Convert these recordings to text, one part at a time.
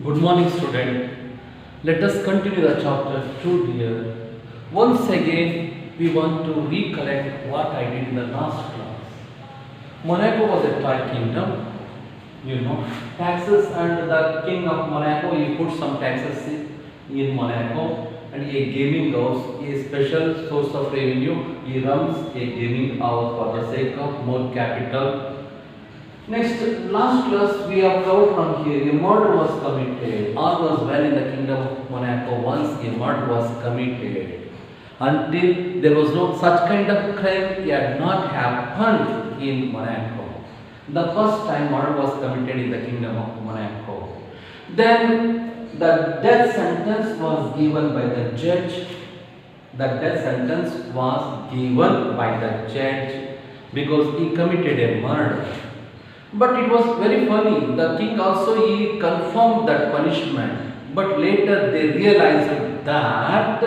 Good morning, student. Let us continue the chapter 2 here. Once again, we want to recollect what I did in the last class. Monaco was a toy kingdom, taxes, and the king of Monaco, he put some taxes in Monaco, and a gaming house, a special source of revenue. He runs a gaming house for the sake of more capital. Next, last class we have covered from here, a murder was committed. All was well in the kingdom of Monaco once a murder was committed. Until there was no such kind of crime had not happened in Monaco. The first time murder was committed in the kingdom of Monaco. Then the death sentence was given by the judge. The death sentence was given by the judge because he committed a murder. But it was very funny. The king also he confirmed that punishment. But later they realized that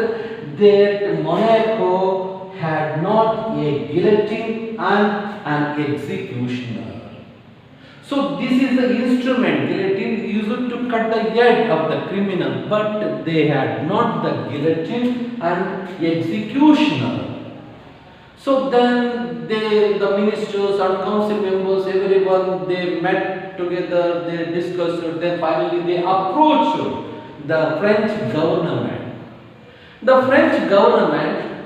Monaco had not a guillotine and an executioner. So this is the instrument. Guillotine used to cut the head of the criminal, but they had not the guillotine and executioner. So then the ministers and council members, everyone, they met together, they discussed, then finally they approached the French government. The French government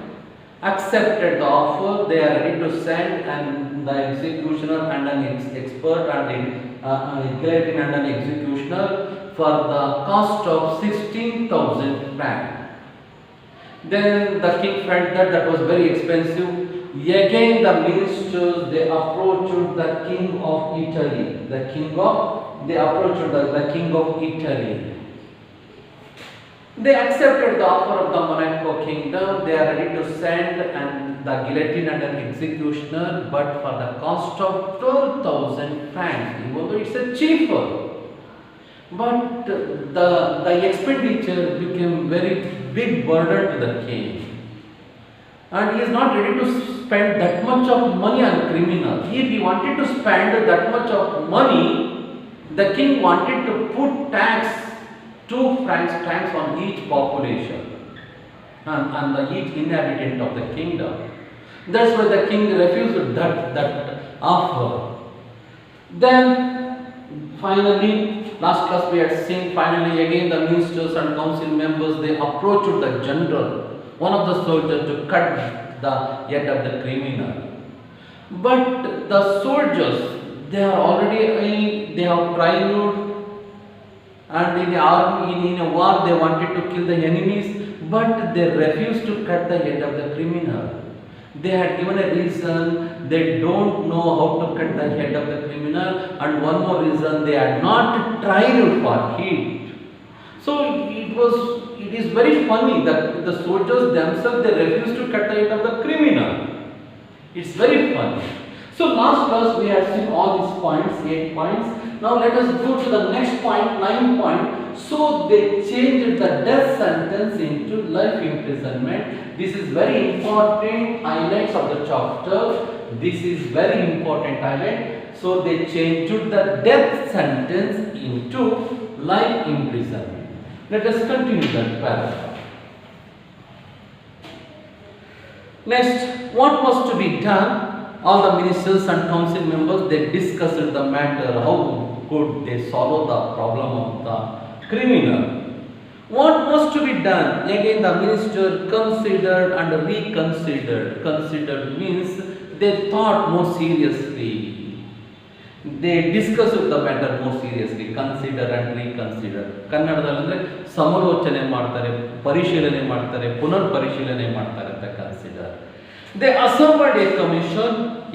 accepted the offer. They are ready to send and the executioner and an expert and a guillotine and an executioner for the cost of 16,000 francs. Then the king felt that was very expensive. Again the ministers they approached the king of Italy. They approached the king of Italy. They accepted the offer of the Monaco kingdom. They are ready to send and the guillotine and an executioner, but for the cost of 12,000 francs. Even though it's a cheaper. But the expenditure became very big burden to the king. And he is not ready to spend that much of money on criminal. If he wanted to spend that much of money, the king wanted to put tax 2 francs on each population and each inhabitant of the kingdom. That's why the king refused that offer. Then finally, last class we had seen, finally again the ministers and council members, they approached the general, one of the soldiers, to cut the head of the criminal. But the soldiers, they are already, they have tried, and in the army, in a war, they wanted to kill the enemies, but they refused to cut the head of the criminal. They had given a reason, they don't know how to cut the head of the criminal, and one more reason, they had not tried for it. So it is very funny that the soldiers themselves, they refused to cut the head of the criminal. It's very funny. So last class we had seen all these points, 8 points. Now let us go to the next point, 9 point. So they changed the death sentence into life imprisonment. This is very important highlights of the chapter. This is very important highlight. So they changed the death sentence into life imprisonment. Let us continue that paragraph. Next, what was to be done? All the ministers and council members, they discussed the matter, how could they solve the problem of the criminal. What was to be done? Again the minister considered and reconsidered. Considered means they thought more seriously. They discussed the matter more seriously. Consider and reconsider. ಕನ್ನಡದಲ್ಲಿ ಸಮಾಲೋಚನೆ ಮಾಡ್ತಾರೆ, ಪರಿಶೀಲನೆ ಮಾಡ್ತಾರೆ, ಪುನರ್ ಪರಿಶೀಲನೆ ಮಾಡ್ತಾರೆ ಅಂತ consider. They assembled a commission,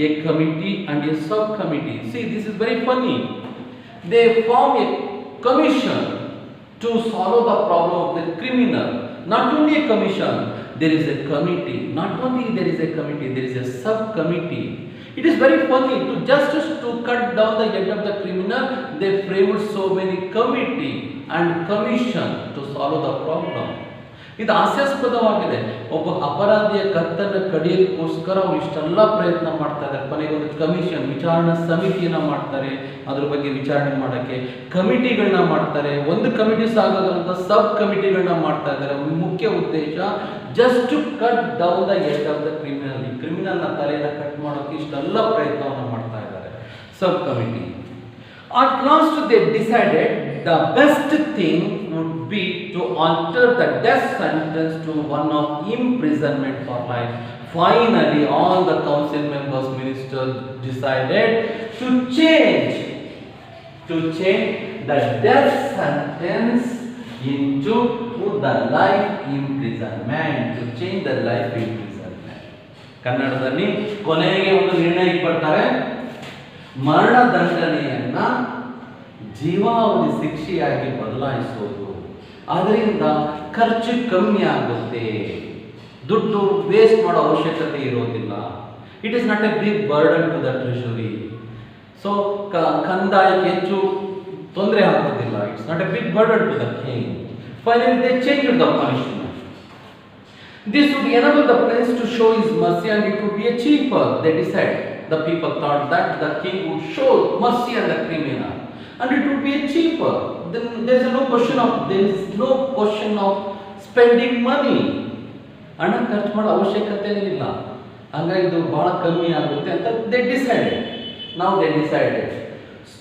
a committee and a subcommittee. See, this is very funny. They form a commission to solve the problem of the criminal. Not only a commission, there is a committee. Not only there is a committee, there is a subcommittee. It is very funny to cut down the head of the criminal. They framed so many committee and commission to solve the problem. ಇದು ಹಾಸ್ಯಾಸ್ಪದವಾಗಿದೆ. ಒಬ್ಬ ಅಪರಾಧಿಯ ಕತ್ತನ್ನು ಕಡಿಯೋದಕ್ಕೋಸ್ಕರ ಅವ್ರು ಇಷ್ಟೆಲ್ಲ ಪ್ರಯತ್ನ ಮಾಡ್ತಾ ಇದ್ದಾರೆ. ಕೊನೆಗೆ ಒಂದು ಕಮಿಷನ್, ವಿಚಾರಣಾ ಸಮಿತಿಯನ್ನು ಮಾಡ್ತಾರೆ, ಅದ್ರ ಬಗ್ಗೆ ವಿಚಾರಣೆ ಮಾಡೋಕ್ಕೆ ಕಮಿಟಿಗಳನ್ನ ಮಾಡ್ತಾರೆ. ಒಂದು ಕಮಿಟಿ ಸಾಗೋದ್ರಿಂದ ಸಬ್ ಕಮಿಟಿಗಳನ್ನ ಮಾಡ್ತಾ ಇದ್ದಾರೆ. ಮುಖ್ಯ ಉದ್ದೇಶ just to cut down the head of the criminal. ಈ ಕ್ರಿಮಿನಲ್ನ ತಲೆಯನ್ನು ಕಟ್ ಮಾಡೋಕ್ಕೆ ಇಷ್ಟೆಲ್ಲ ಪ್ರಯತ್ನವನ್ನು ಮಾಡ್ತಾ ಇದ್ದಾರೆ subcommittee. At last they decided the best thing would be to alter the death sentence to one of imprisonment for life. Finally, all the council members, ministers decided to change the death sentence into the life imprisonment. To change the life imprisonment. ಕನ್ನಡದಲ್ಲಿ ಕೊನೆಗೆ ಒಂದು ನಿರ್ಣಯಕ್ಕೆ ಬರ್ತಾರೆ. ಮರಣದಂಡನೆಯನ್ನ ಜೀವಾವಧಿ ಶಿಕ್ಷೆಯಾಗಿ ಬದಲಾಯಿಸೋದು. ಅದರಿಂದ ಖರ್ಚು ಕಮ್ಮಿ ಆಗುತ್ತೆ, ದುಡ್ಡು ವೇಸ್ಟ್ ಮಾಡೋ ಅವಶ್ಯಕತೆ ಇರೋದಿಲ್ಲ. It is not a big burden to the treasury. So ಕಂದಾಯಕ್ಕೆ ಹೆಚ್ಚು ತೊಂದರೆ ಆಗೋದಿಲ್ಲ. It's not a big burden to the king. Finally they change the punishment. This would enable the prince to show his mercy and it would be a cheaper. They decide. The people thought that the king would show mercy on the criminal and it would be a cheaper. Then there is no question of spending money. ಹಣ ಖರ್ಚು ಮಾಡೋ ಅವಶ್ಯಕತೆನೇ ಇಲ್ಲ, ಹಂಗಾಗಿ ಇದು ಬಹಳ ಕಮ್ಮಿ ಆಗುತ್ತೆ ಅಂತ they decided. Now they decided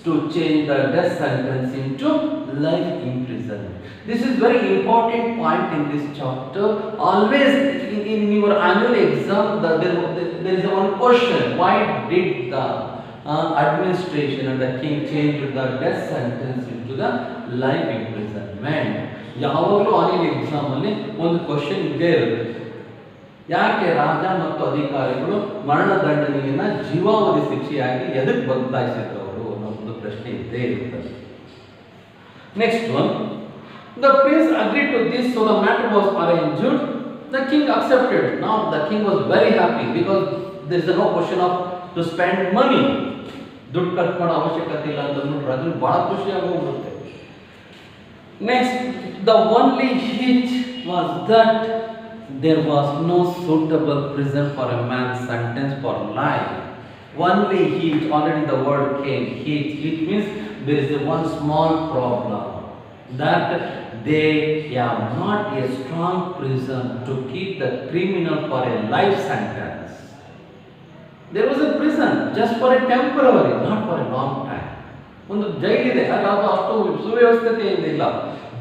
to change the death sentence into life imprisonment. This is very important point in this chapter. Always in your annual exam, there is one question: why did the administration and the king change the death sentence into the life imprisonment? ಯಾವಾಗಲೂ annual exam ಅಲ್ಲಿ ಒಂದು question ಇದ್ದೇ ಇರುತ್ತೆ. ಯಾಕೆ ರಾಜ ಮತ್ತು ಅಧಿಕಾರಿಗಳು ಮರಣದಂಡನೆಯನ್ನ ಜೀವಾವಧಿ ಶಿಕ್ಷೆಯಾಗಿ ಎದಕ್ಕೆ ಬದಲಾಯಿಸಿದವರು ಅನ್ನೋ ಒಂದು ಪ್ರಶ್ನೆ ಇದ್ದೇ ಇರುತ್ತದೆ. Next one, the prince agreed to this, so the matter was arranged. The king accepted. Now the king was very happy because there is no question of to spend money. ದುಡ್ಡು ಖರ್ಚು ಮಾಡೋ ಅವಶ್ಯಕತೆ ಇಲ್ಲ ಅಂತ ನೋಡ್ರೆ ಅದ್ರ ಬಹಳ ಖುಷಿಯಾಗಿ ಹೋಗ್ಬಿಡುತ್ತೆ. Next, the only hitch was that there was no suitable prison for a man sentenced for life. Only hitch, already the word came, hitch. It means there is one small problem, that they have not a strong prison to keep the criminal for a life sentence. There was a prison just for a temporary, not for a long time. ಒಂದು ಜೈಲಿದೆ, ಅದು ಅಷ್ಟು ಸುವ್ಯವಸ್ಥತೆ ಇಲ್ಲ.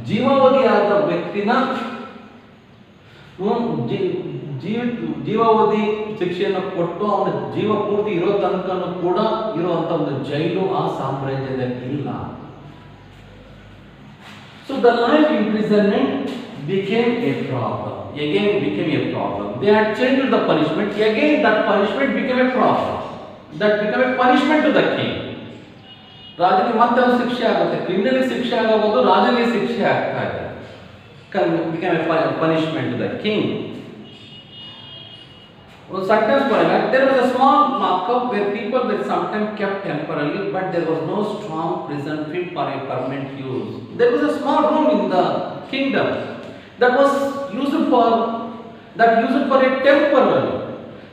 ಜೀವಾವಧಿ ಆದ ವ್ಯಕ್ತಿನ ಜೀವಾವಧಿ ಶಿಕ್ಷೆಯನ್ನು ಕೊಟ್ಟು ಅವನ ಜೀವ ಪೂರ್ತಿ ಇರೋ ತನಕನೂ ಕೂಡ ಇರುವಂತ ಒಂದು ಜೈಲು ಆ ಸಾಮ್ರಾಜ್ಯದಲ್ಲಿ ಇಲ್ಲ. So the life imprisonment became a problem. They had changed the punishment. Again that punishment became a problem. That became a punishment to the king. ರಾಜನಿಗೆ ಮತ್ತೆ ಒಂದು ಶಿಕ್ಷೆ ಆಗುತ್ತೆ. ಕ್ರಿಮಿನಲ್ ಶಿಕ್ಷೆ ಆಗೋದು ರಾಜನಿಗೆ ಶಿಕ್ಷೆ ಆಗ್ತಾ ಇದೆ. Became a punishment to the king. Sentence for that, there was a small markup where people were sometimes kept temporarily, but there was no strong prison fit for a permanent use. There was a small room in the kingdom that was used for a temporary.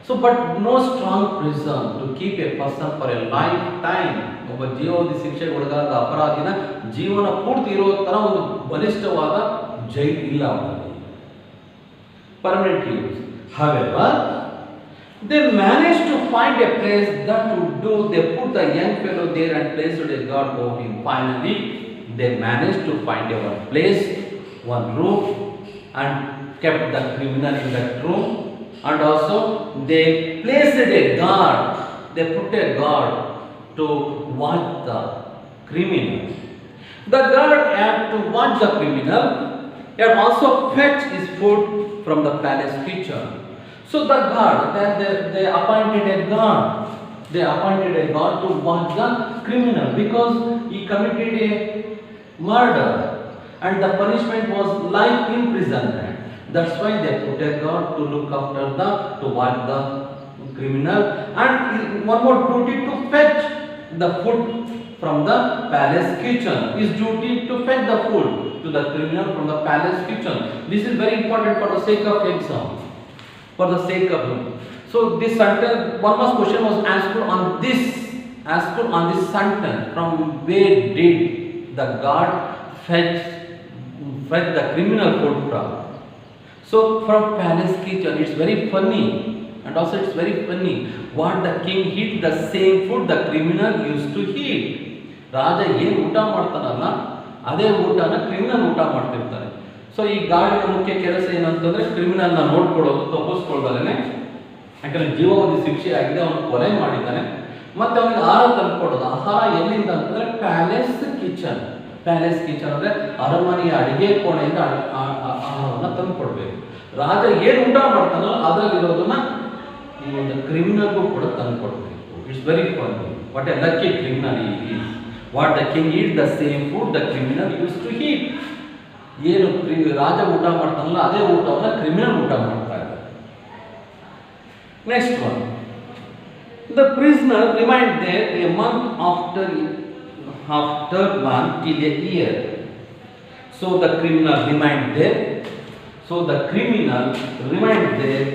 So, but no strong prison to keep a person for a lifetime. ಒಬ್ಬ ಜೀವಾವಧಿ ಶಿಕ್ಷೆಗೆ ಒಳಗಾದ ಅಪರಾಧಿನ ಜೀವನ ಪೂರ್ತಿ ಇರೋ ತರ ಒಂದು ಬಲಿಷ್ಠವಾದ ಜೈಲು ಇಲ್ಲ ಅವನಲ್ಲಿ. Permanent use. However, they managed to find a place that would do. They put the young fellow there and placed a guard over him. Finally, they managed to find one place, one room, and kept the criminal in that room. And also, they placed a guard. They put a guard to watch the criminal. The guard had to watch the criminal. He had also fetch his food from the palace kitchen. So the guard, they appointed a guard. They appointed a guard to watch the criminal because he committed a murder and the punishment was life imprisonment. That's why they put a guard to look after to watch the criminal, and one more duty to fetch the food from the palace kitchen. His duty to fetch the food. to the criminal from the palace kitchen. This is very important for the sake of exam. For the sake of so this sentence, one more question was asked on this sentence. From where did the guard fetch the criminal food from? So from palace kitchen. It's very funny, and also it's very funny. What the king eat the same food the criminal used to eat. ರಾಜ ಏನು ಊಟ ಮಾಡ್ತಾನಲ್ಲ ಅದೇ ಊಟನ criminal ಊಟ ಮಾಡ್ತಿರ್ತಾನೆ. So ಈ ಗಾರ್ಡಿನ ಮುಖ್ಯ ಕೆಲಸ ಏನಂತಂದ್ರೆ ಕ್ರಿಮಿನಲ್ನ ನೋಡ್ಕೊಳ್ಳೋದು, ತಪ್ಪಿಸ್ಕೊಳ್ದಲೇ, ಯಾಕಂದ್ರೆ ಜೀವಾವಧಿ ಶಿಕ್ಷೆ ಆಗಿದೆ, ಅವನು ಕೊಲೆ ಮಾಡಿದ್ದಾನೆ, ಮತ್ತೆ ಅವನಿಗೆ ಆಹಾರ ತಂದುಕೊಡೋದು. ಆಹಾರ ಎಲ್ಲಿಂದ ಅಂತಂದ್ರೆ ಪ್ಯಾಲೇಸ್ ಕಿಚನ್. ಪ್ಯಾಲೇಸ್ ಕಿಚನ್ ಅಂದ್ರೆ ಅರಮನೆಯ ಅಡಿಗೆ ಕೋಣೆಯಿಂದ ಆಹಾರವನ್ನು ತಂದುಕೊಡ್ಬೇಕು. ರಾಜ ಏನು ಊಟ ಮಾಡ್ತಾನೋ ಅದರಲ್ಲಿರೋದನ್ನ ಈ ಒಂದು ಕ್ರಿಮಿನಲ್ಗೂ ಕೂಡ ತಂದುಕೊಡ್ಬೇಕು. It's very fun. What a lucky criminal is. What the king eat the same food the criminal used to eat. ಏನು ರಾಜ ಊಟ ಮಾಡ್ತಾನಲ್ಲ ಅದೇ ಊಟವನ್ನ ಕ್ರಿಮಿನಲ್ ಊಟ ಮಾಡ್ತಾ ಇದ್ದಾರೆ. Next one. The prisoner remained there a month after one till a year. So the criminal remained there. So the criminal remained there.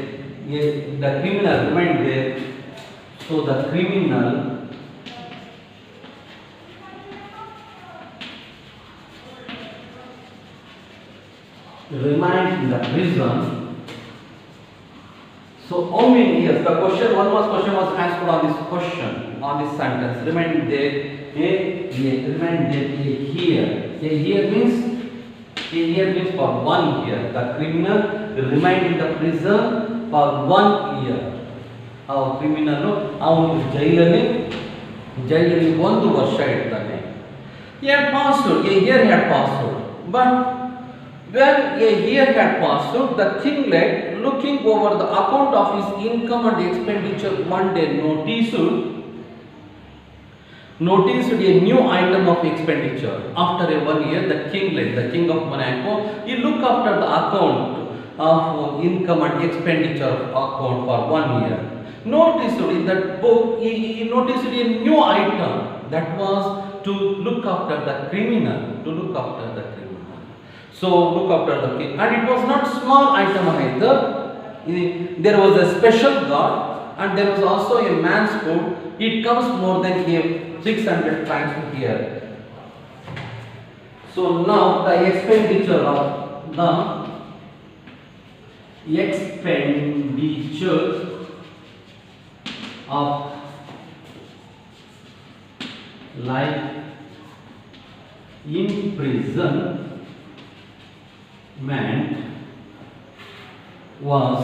The criminal remained there. So the criminal remained in the prison. So how many years? The question, one more question was asked on this question, on this sentence. Remained there remained there a year. A year means for 1 year. The criminal remained in the prison for 1 year. Our criminal ಅವನು ಜೈಲಲ್ಲಿ 1 ವರ್ಷ ಇರ್ತಾನೆ. He had passed out. A year had passed out. But when a year had passed out, the kinglet, looking over the account of his income and expenditure, one day noticed a new item of expenditure. After a 1 year, the kinglet, the king of Monaco, he looked after the account of income and expenditure account for 1 year. Noticed in that book, he noticed a new item that was to look after the criminal, So look after the king, and it was not small item either. There was a special guard, and there was also a man's food. It comes more than 600 francs here. So now the expenditure of life in prison was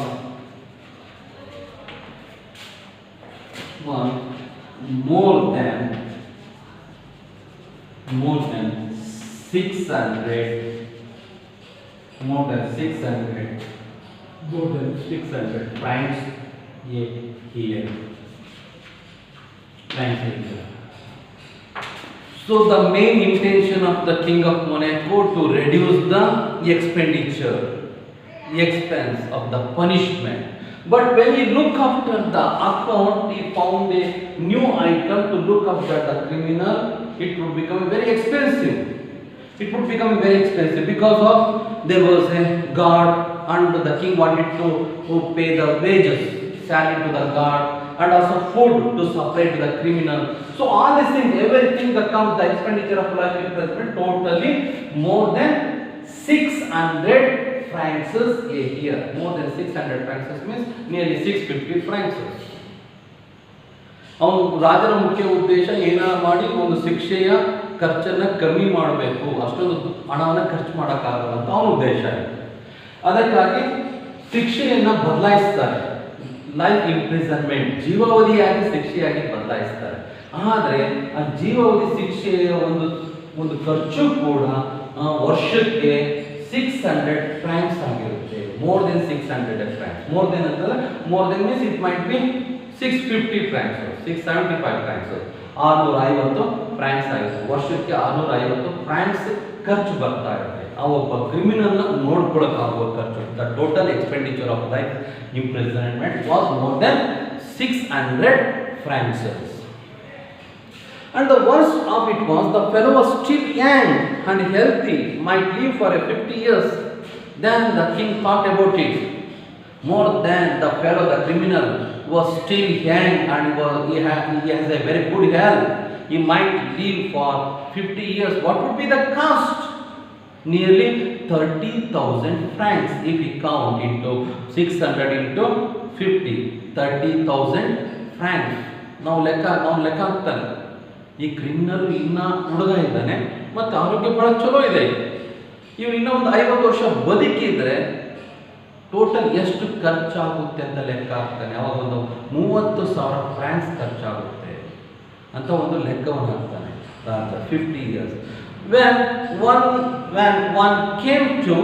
more than 600 francs a year. So the main intention of the king of Monaco to reduce the expenditure, the expense of the punishment. But when he looked after the account, he found a new item to look after the criminal. It would become very expensive. Because of there was a guard, and the king wanted to pay the wages, salary to the guard, and also food to supply to the criminal. So all these things, everything that comes, the expenditure of life imprisonment, totally more than 600 francs a year. More than 600 francs means nearly 650 francs. ಅವನು ರಾಜನ ಮುಖ್ಯ ಉದ್ದೇಶ ಏನಾದ್ರು ಮಾಡಿ ಒಂದು ಶಿಕ್ಷೆಯ ಖರ್ಚನ್ನು ಕಮ್ಮಿ ಮಾಡಬೇಕು, ಅಷ್ಟೊಂದು ಹಣವನ್ನು ಖರ್ಚು ಮಾಡೋಕ್ಕಾಗಲ್ಲ ಅಂತ ಅವನ ಉದ್ದೇಶ ಇದೆ. ಅದಕ್ಕಾಗಿ ಶಿಕ್ಷೆಯನ್ನು ಬದಲಾಯಿಸ್ತಾರೆ. Life imprisonment ಜೀವಾವಧಿಯಾಗಿ ಶಿಕ್ಷೆಯಾಗಿ ಬದಲಾಯಿಸ್ತಾರೆ. ಆದರೆ ಆ ಜೀವಾವಧಿ ಶಿಕ್ಷೆಯ ಒಂದು ಖರ್ಚು ಕೂಡ ವರ್ಷಕ್ಕೆ 600 francs ಆಗಿರುತ್ತೆ. More than 600 francs. More than ಅಂತಂದ್ರೆ more than means it might be 650 francs, 675 francs, 650 francs ಆಗುತ್ತೆ. ವರ್ಷಕ್ಕೆ 650 francs ಖರ್ಚು ಬರ್ತಾ ಇರುತ್ತೆ. ಆ ಒಬ್ಬ ಕ್ರಿಮಿನಲ್ ನೋಡ್ಕೊಳ್ಳೋಕ್ಕಾಗುವ ಖರ್ಚು. The total expenditure of life imprisonment was more than 600 francs. And the worst of it was the fellow was still young and healthy, might live for 50 years. Then the king thought about it. More than the fellow, the criminal, was still young and he has a very good health. He might live for 50 years. What would be the cost? Nearly 30,000 francs if we count into 600 into 50. 30,000 francs. ನಾವು ಲೆಕ್ಕ ಹಾಕ್ತಾನೆ. ಈ criminal ಇನ್ನ ಹುಡುಗ ಇದ್ದಾನೆ ಮತ್ತು ಆರೋಗ್ಯ ಬಹಳ ಚಲೋ ಇದೆ. ಇವ್ರು ಇನ್ನೂ ಒಂದು 50 ವರ್ಷ ಬದುಕಿದ್ರೆ ಟೋಟಲ್ ಎಷ್ಟು ಖರ್ಚಾಗುತ್ತೆ ಅಂತ ಲೆಕ್ಕ ಹಾಕ್ತಾನೆ. ಅವಾಗ ಒಂದು 30,000 ಫ್ರಾಂಕ್ಸ್ ಖರ್ಚಾಗುತ್ತೆ ಅಂತ ಒಂದು ಲೆಕ್ಕವನ್ನು ಹಾಕ್ತಾನೆ. 50 years. When one came to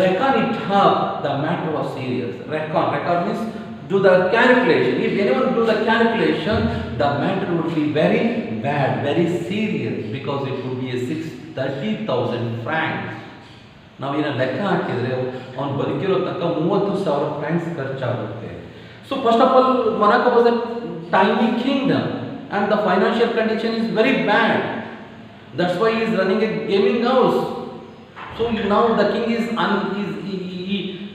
reckon it up, the matter was serious. Reckon means do the calculation. If anyone do the calculation, the matter would be very bad, very serious, because it would be a 30,000 francs. ನಾವೇನ ಲೆಕ್ಕ ಹಾಕಿದರೆ ಅವನು ಬದುಕಿರೋ ತನಕ 30,000 Fronx ಖರ್ಚಾಗುತ್ತೆ. So first of all Monaco was a tiny Kingdom and the financial condition is very bad. That's why he is running a gaming house. So now the king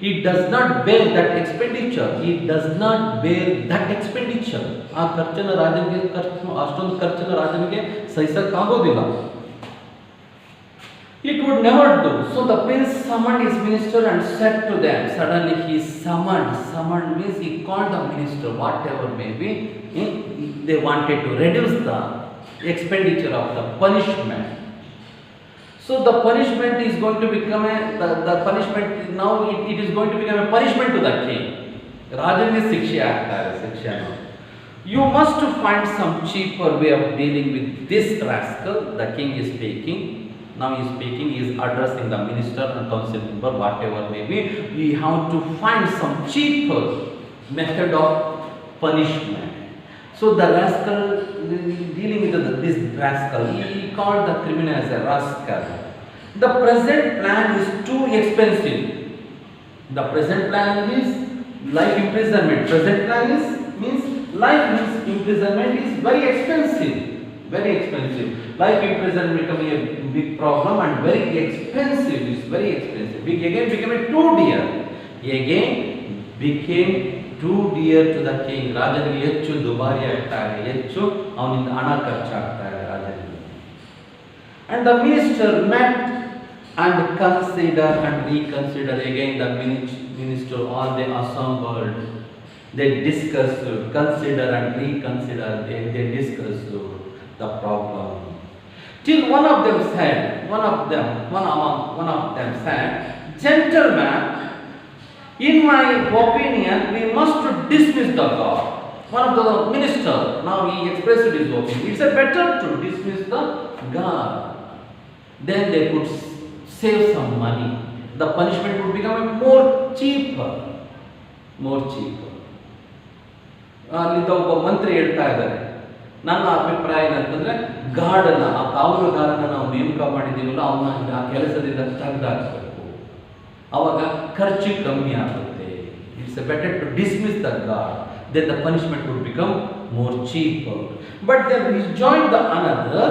he does not bear that expenditure. He does not bear that expenditure. ಆ ಖರ್ಚನ್ನು ರಾಜನಿಗೆ ಅಷ್ಟೊಂದು ಖರ್ಚನ್ನು ರಾಜನಿಗೆ ಸಹಿಸಕ್ಕಾಗೋದಿಲ್ಲ. It would never do. So the prince summoned his minister and said to them. Suddenly he summoned means he called the minister, whatever may be. They wanted to reduce the expenditure of the punishment. So the punishment is going to become the punishment now it is going to become a punishment to the king. Rajange ಶಿಕ್ಷೆ ಆಗ್ತಾರೆ ಶಿಕ್ಷೆಯನ್ನು. You must find some cheaper way of dealing with this rascal. The king is speaking. Now he is speaking. He is addressing the minister and council member, whatever may be. We have to find some cheaper method of punishment. So the rascal, dealing with this rascal, he called the criminal as a rascal. The present plan is too expensive. The present plan is life imprisonment. Present plan means life imprisonment is very expensive. Very expensive. Life imprisonment becoming a big problem and very expensive. It's very expensive. Again became a too dear. Again became too dear to the king. ರಾಜನಿಗೆ ಹೆಚ್ಚು ದುಬಾರಿ ಆಗ್ತಾರೆ, ಹೆಚ್ಚು ಅವನಿಂದ ಹಣ ಖರ್ಚಾಗ್ತಾರೆ ರಾಜನಿಗೆ. And the minister met and consider and reconsider. Again the minister all they assembled. They discussed, consider and reconsider. They discussed the problem. Till one of them said, one of them said, gentlemen, in my opinion, we must dismiss the god. One of the minister, now he expressed his opinion. It's better to dismiss the god. Then they could save some money. The punishment would become more cheaper. ಅಲ್ಲಿದ್ದ ಒಬ್ಬ ಮಂತ್ರಿ ಹೇಳ್ತಾ ಇದ್ದಾರೆ, ನನ್ನ ಅಭಿಪ್ರಾಯ ಏನಂತಂದ್ರೆ ಗಾರ್ಡನ್ನ ಆ ಕಾವಲುಗಾರನ ನಾವು ನೇಮಕ ಮಾಡಿದ್ದೀವಲ್ಲ ಅವನ್ನ ಆ ಕೆಲಸದಿಂದ ತೆಗೆದಾಕಬೇಕು, ಅವಾಗ ಖರ್ಚು ಕಮ್ಮಿ ಆಗುತ್ತೆ. It's better to dismiss the guard, then the punishment would become more cheaper. But then he joined the another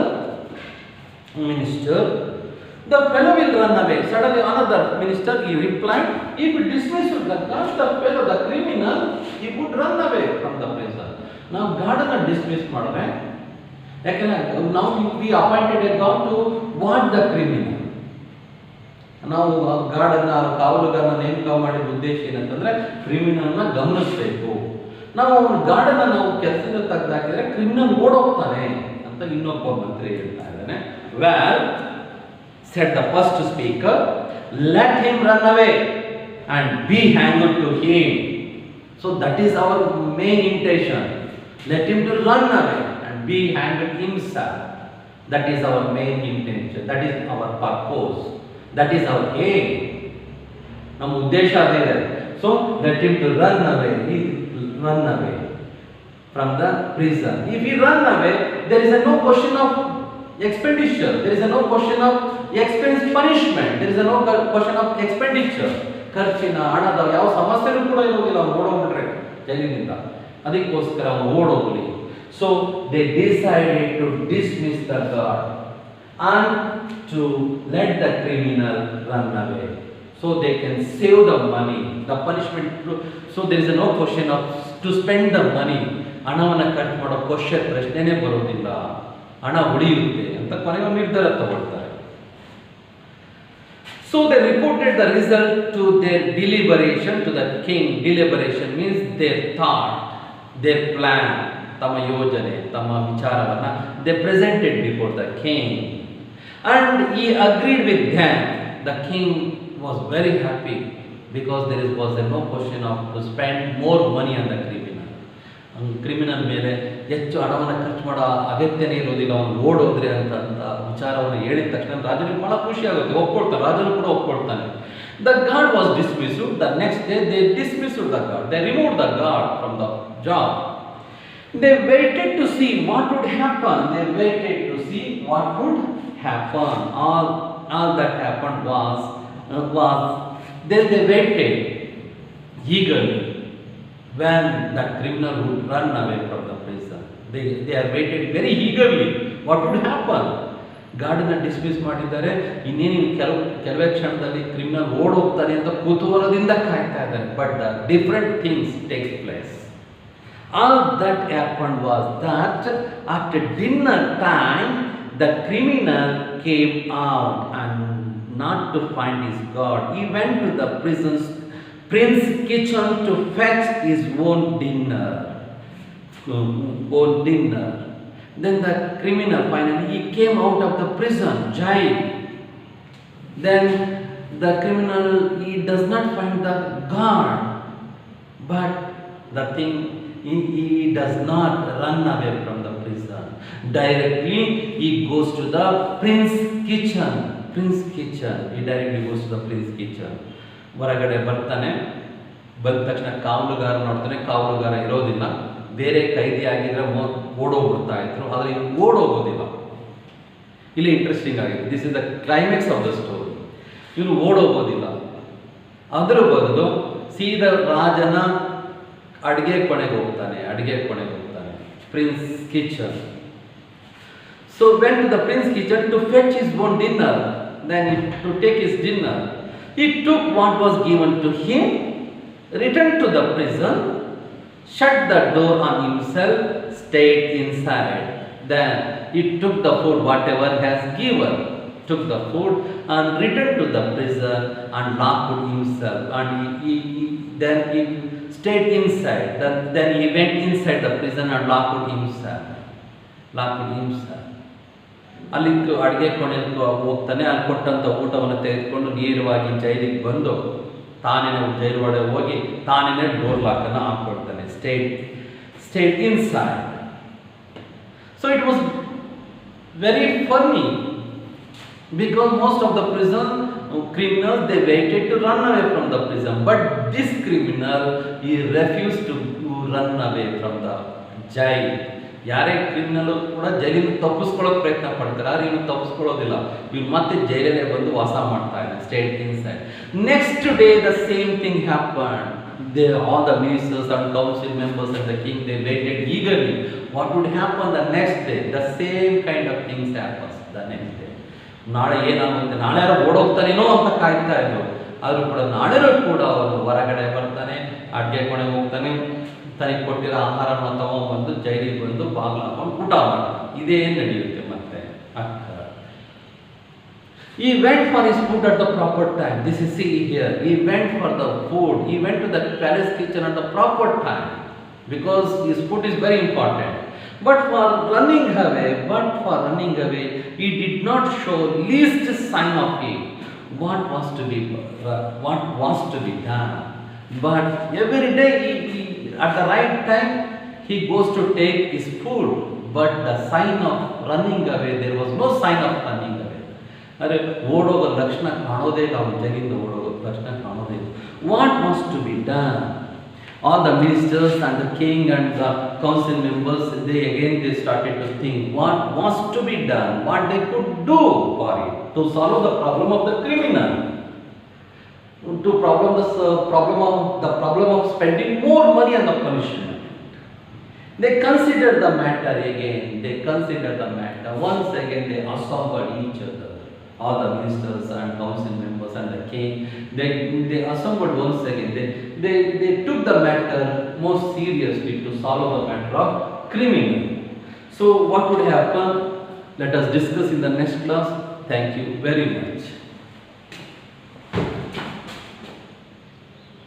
minister. The fellow will run away. Suddenly another minister, he replied, if we dismiss the guard, the fellow, the criminal, he would run away from the prison. Now God is dismiss ಮಾಡಿದ್ರೆ ಯಾಕಂದ್ರೆ now we appointed a God to watch the criminal. ನಾವು ಗಾರ್ಡನ್ನ ಕಾವಲುಗಾರನ ನೇಮಕ ಮಾಡಿದ ಉದ್ದೇಶ ಏನಂತಂದ್ರೆ ಕ್ರಿಮಿನಲ್ನ ಗಮನಿಸಬೇಕು. ನಾವು ಗಾರ್ಡನ್ನ ನಾವು ಕೆಲಸದಿಂದ ತೆಗೆದಾಕಿದ್ರೆ ಕ್ರಿಮಿನಲ್ ಓಡೋಗ್ತಾನೆ ಅಂತ ಇನ್ನೊಬ್ಬ ಮಂತ್ರಿ ಹೇಳ್ತಾ ಇದ್ದಾನೆ. Well, said the first speaker, let him run away and be hanged to him. So that is our main intention. Let him to run away and be hanged himself. That is our main intention. That is our purpose. That is our aim. ನಮ್ಮ ಉದ್ದೇಶ ಅದೇ ಇದೆ. So let him to run away. He run away from the prison. If he run away, there is no question of expenditure. There is no question of expense punishment. There is no question of expenditure. ಖರ್ಚಿನ ಹಣದ ಯಾವ ಸಮಸ್ಯೆನೂ ಕೂಡ ಇರೋದಿಲ್ಲ. ಅವನು ಓಡೋಗ್ಬಿಟ್ರೆ ಜೈಲಿನಿಂದ, ಅದಕ್ಕೋಸ್ಕರ ಅವನು ಓಡೋಗಲಿ. So they decided to dismiss the guard and to let the criminal run away. So they can save the money, the punishment. So there is no question of to spend the money. ಹಣವನ್ನು ಖರ್ಚು ಮಾಡೋ ಪ್ರಶ್ನೆನೇ ಬರೋದಿಲ್ಲ, ಹಣ ಉಳಿಯುತ್ತೆ ಅಂತ ಕೊನೆಗೆ ನಿರ್ಧಾರ ತಗೊಳ್ತಾರೆ. So they reported the result to their deliberation to the king. Deliberation means their thought, their plan, ತಮ್ಮ ಯೋಜನೆ, ತಮ್ಮ ವಿಚಾರವನ್ನ they presented before the king. And he agreed with them. The king was very happy because was no question of to spend more money on the criminal. Criminal ಮೇಲೆ ಹೆಚ್ಚು ಹಣವನ್ನು ಖರ್ಚು ಮಾಡೋ ಅಗತ್ಯನೇ ಇರೋದಿಲ್ಲ, ಅವನು ಓಡೋದ್ರೆ ಅಂತ ವಿಚಾರವನ್ನು ಹೇಳಿದ ತಕ್ಷಣ ರಾಜನಿಗೆ ಬಹಳ ಖುಷಿ ಆಗುತ್ತೆ, ಒಪ್ಕೊಳ್ತಾರೆ, ರಾಜನು ಕೂಡ ಒಪ್ಕೊಳ್ತಾನೆ. The guard was dismissed. The next day they dismissed the guard. They removed the guard from the job. They waited to see what would happen. They waited to see what would happen. All that happened was then they waited eagerly when that criminal would run away from the prison. They are waited very eagerly. What would happen? ಗಾರ್ಡನ್ನ dismiss ಮಾಡಿದ್ದಾರೆ, ಇನ್ನೇನು ಕೆಲವೇ ಕ್ಷಣದಲ್ಲಿ criminal ಓಡೋಗ್ತಾನೆ ಅಂತ ಕುತೂಹಲದಿಂದ ಕಾಯ್ತಾ ಇದ್ದಾರೆ. But the different things takes place. All that happened was that after dinner time the criminal came out and not to find his guard. He went to the prince kitchen to fetch his own dinner. Then the criminal finally he came out of the prison jail. Then the criminal he does not find the guard, but the thing he does not run away from the prison. Directly he goes to the prince kitchen. He directly goes to the prince kitchen. ಹೊರಗಡೆ ಬರ್ತಾನೆ, ಬಂದ ತಕ್ಷಣ ಕಾವಲುಗಾರ ನೋಡ್ತಾನೆ, ಕಾವಲುಗಾರ ಇರೋದಿಲ್ಲ. ಬೇರೆ ಕೈದಿ ಆಗಿದ್ರೆ ಓಡೋಗ್ಬಿಡ್ತಾ ಇದ್ರು, ಆದರೆ ಇವ್ನು ಓಡೋಗೋದಿಲ್ಲ. ಇಲ್ಲಿ ಇಂಟ್ರೆಸ್ಟಿಂಗ್ ಆಗಿದೆ. This is the climax of the story. ಇವನು ಓಡೋಗೋದಿಲ್ಲ, ಅದರ ಬದಲು ಸೀದಾ ರಾಜನ ಅಡುಗೆ ಕೊನೆಗೆ ಹೋಗ್ತಾನೆ. Prince kitchen. So went to the prince kitchen to fetch his own dinner. Then to take his dinner. He took what was given to him, returned to the prison, shut the door on himself, stayed inside. Then he took the food whatever has given, took the food and returned to the prison and locked himself. And he stayed inside. Then he went inside the prison and locked himself. ಅಲ್ಲಿ ಅಡುಗೆ ಕೊನೆಗೆ ಹೋಗ್ತಾನೆ. ಅಲ್ಲಿ ಕೊಟ್ಟಂಥ ಊಟವನ್ನು ತೆಗೆದುಕೊಂಡು ನೇರವಾಗಿ ಜೈಲಿಗೆ ಬಂದು ತಾನೇನೆ ಜೈಲು ಒಳಗೆ ಹೋಗಿ ತಾನೇನೆ ಡೋರ್ ಲಾಕನ್ನು ಹಾಕ್ಕೊಳ್ತಾನೆ. Stayed inside. So it was very funny because most of the prison criminals they waited to run away from the prison, but this criminal he refused to run away from the jail. ಯಾರೇ criminal ಕೂಡ ಜೈಲಿಂದ ತಪ್ಪಿಸ್ಕೊಳ್ಳೋಕೆ ಪ್ರಯತ್ನ ಪಡ್ತಾರೆ, ಆದರೆ ಇವನು ತಪ್ಪಿಸ್ಕೊಳ್ಳೋದಿಲ್ಲ. ಇವನು ಮತ್ತೆ ಜೈಲಲ್ಲೇ ಬಂದು ವಾಸ ಮಾಡ್ತಾ ಇದ್ದಾನೆ, state inside. Next day the same thing happen. All the ministers and council members and the king they waited eagerly what would happen the next day. The same kind of things happens the next day. ನಾಳೆ ಏನಾಗುತ್ತೆ, ನಾಳೆ ಯಾರೋ ಓಡೋಗ್ತಾನೇನೋ ಅಂತ ಕಾಯ್ತಾ ಇದ್ರು. ಆದರೂ ಕೂಡ ನಾಳೆನೂ ಕೂಡ ಅವನು ಹೊರಗಡೆ ಬರ್ತಾನೆ, ಅಡುಗೆ ಕೊನೆಗೆ ಹೋಗ್ತಾನೆ, ತನಗೆ ಕೊಟ್ಟಿರೋ ಆಹಾರವನ್ನು ತಗೊಂಡ್ಬಂದು ಜೈಲಿಗೆ ಬಂದು ಬಾಗಿಲು ಹಾಕೊಂಡು ಊಟ ಮಾಡ್ತಾನೆ. ಇದೇ ನಡೆಯುತ್ತೆ ಮತ್ತೆ ಅಕ್ಕ. He went for his food at the proper time. This is see here. He went for the food. He went to the palace kitchen at the proper time because his food is very important. But for running away, he did not show least sign of it. What was to be done? But every day he at the right time he goes to take his food. But the sign of running away, there was no sign of running away. ಅರೆ ಓಡೋಗೋ ಲಕ್ಷಣ ಕಾಣೋದೇ ಇಲ್ಲ, ಅವನ ಜೈಲಿಂದ ಓಡೋಗೋ ಲಕ್ಷಣ ಕಾಣೋದೇ ಇಲ್ಲ. What was to be done? All the ministers and the king and the council members they started to think what was to be done, what they could do for it to solve the problem of the criminal, to problem of spending more money on the punishment. They considered the matter again. They considered the matter. Once again, they assembled each other. All the ministers and council members and the king, they assembled once again. They took the matter most seriously to solve the matter of criminal. So what would happen? Let us discuss in the next class. Thank you very much.